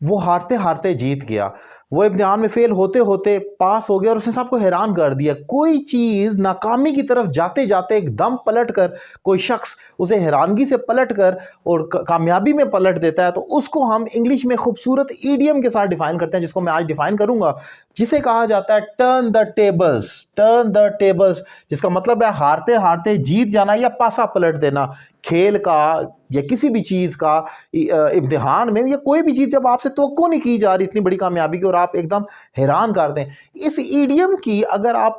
वो हारते हारते जीत गया, वो इम्तिहान में फेल होते होते पास हो गया और उसने सबको हैरान कर दिया। कोई चीज़ नाकामी की तरफ जाते जाते एकदम पलट कर, कोई शख्स उसे हैरानगी से पलट कर और कामयाबी में पलट देता है, तो उसको हम इंग्लिश में खूबसूरत ईडियम के साथ डिफाइन करते हैं, जिसको मैं आज डिफाइन करूंगा, जिसे कहा जाता है turn the tables. Turn the tables, जिसका मतलब है हारते हारते जीत जाना या पासा पलट देना। खेल का या किसी भी चीज़ का इम्तिहान में या कोई भी चीज़ जब आपसे तवक्को नहीं की जा रही इतनी बड़ी कामयाबी की और आप एकदम हैरान कर दें, इस ईडियम की अगर आप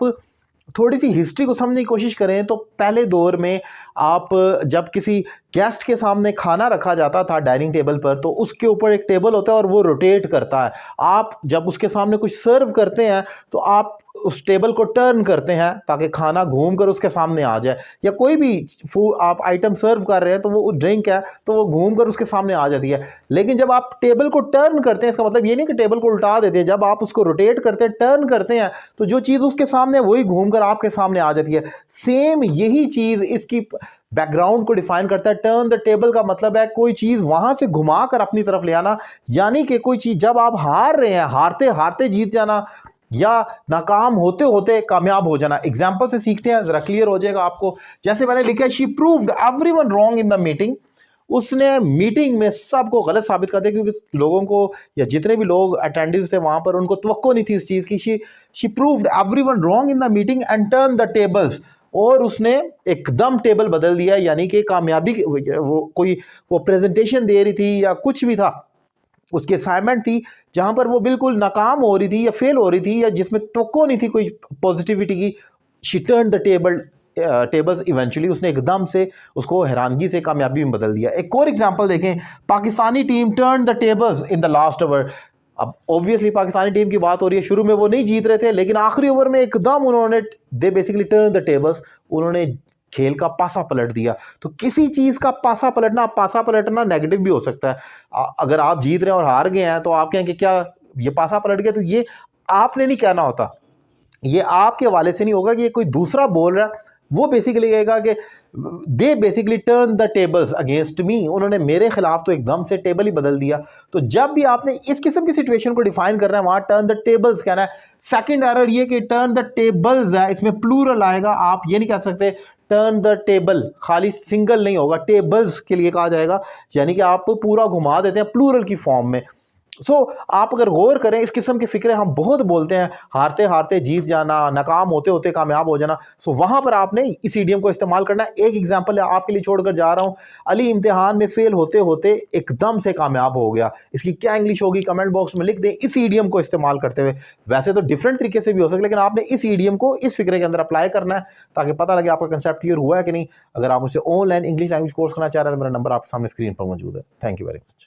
थोड़ी सी हिस्ट्री को समझने की कोशिश करें तो पहले दौर में आप जब किसी गेस्ट के सामने खाना रखा जाता था डाइनिंग टेबल पर, तो उसके ऊपर एक टेबल होता है और वो रोटेट करता है। आप जब उसके सामने कुछ सर्व करते हैं तो आप उस टेबल को टर्न करते हैं ताकि खाना घूम कर उसके सामने आ जाए, या कोई भी फूड आप आइटम सर्व कर रहे हैं तो वो ड्रिंक है तो वो घूम कर उसके सामने आ जाती है। लेकिन जब आप टेबल को टर्न करते हैं, इसका मतलब ये नहीं कि टेबल को उल्टा देते हैं, जब आप उसको रोटेट करते हैं, टर्न करते हैं, तो जो चीज़ उसके सामने वही घूम कर आपके सामने आ जाती है। सेम यही चीज़ इसकी बैकग्राउंड को डिफाइन करता है। टर्न द टेबल का मतलब है कोई चीज़ वहां से घुमा कर अपनी तरफ ले आना, यानी कि कोई चीज़ जब आप हार रहे हैं, हारते हारते जीत जाना या नाकाम होते होते कामयाब हो जाना। एग्जाम्पल से सीखते हैं, जरा क्लियर हो जाएगा आपको। जैसे मैंने लिखा है, she proved everyone wrong in the meeting. उसने मीटिंग में सबको गलत साबित कर दिया, क्योंकि लोगों को या जितने भी लोग अटेंडेंस थे वहां पर उनको तवक्को नहीं थी इस चीज़ की। She proved everyone wrong in the meeting and turn the tables. और उसने एकदम टेबल बदल दिया, यानी कि कामयाबी वो प्रेजेंटेशन दे रही थी या कुछ भी था, उसकी असाइनमेंट थी जहां पर वो बिल्कुल नाकाम हो रही थी या फेल हो रही थी या जिसमें तवक्को नहीं थी कोई पॉजिटिविटी की, she turn the tables eventually. उसने एकदम से उसको हैरानगी से कामयाबी में बदल दिया। एक और एग्जांपल देखें, Pakistani team turn the tables in the last over. अब ऑब्वियसली पाकिस्तानी टीम की बात हो रही है, शुरू में वो नहीं जीत रहे थे लेकिन आखिरी ओवर में एकदम उन्होंने they basically turn the tables, उन्होंने खेल का पासा पलट दिया। तो किसी चीज़ का पासा पलटना नेगेटिव भी हो सकता है। अगर आप जीत रहे हैं और हार गए हैं तो आप कहें कि क्या ये पासा पलट गया, तो ये आपने नहीं कहना होता, ये आपके हवाले से नहीं होगा कि ये कोई दूसरा बोल रहा है। वो बेसिकली कहेगा कि they basically turn the tables against me, उन्होंने मेरे खिलाफ तो एकदम से टेबल ही बदल दिया। तो जब भी आपने इस किस्म की सिचुएशन को डिफाइन करना है, वहां टर्न द टेबल्स कहना है। सेकंड एरर ये कि टर्न द टेबल्स है, इसमें प्लूरल आएगा, आप ये नहीं कह सकते टर्न द टेबल, खाली सिंगल नहीं होगा, टेबल्स के लिए कहा जाएगा, यानी कि आप पूरा घुमा देते हैं प्लूरल की फॉर्म में। आप अगर गौर करें, इस किस्म की फिक्रें हम बहुत बोलते हैं, हारते हारते जीत जाना, नाकाम होते होते कामयाब हो जाना। वहां पर आपने इस ईडियम को इस्तेमाल करना है। एक एग्जांपल आपके लिए छोड़कर जा रहा हूं, अली इम्तिहान में फेल होते होते एकदम से कामयाब हो गया। इसकी क्या इंग्लिश होगी कमेंट बॉक्स में लिख दें, इस ईडियम को इस्तेमाल करते हुए। वैसे तो डिफरेंट तरीके से भी हो सकता है, लेकिन आपने इस ईडियम को इस फिक्रे के अंदर अप्लाई करना है ताकि पता लगे आपका कंसेप्ट क्लियर हुआ है कि नहीं। अगर आप मुझसे ऑनलाइन इंग्लिश लैंग्वेज कोर्स करना चाह रहे हैं तो मेरा नंबर आपके सामने स्क्रीन पर मौजूद है। Thank you very much.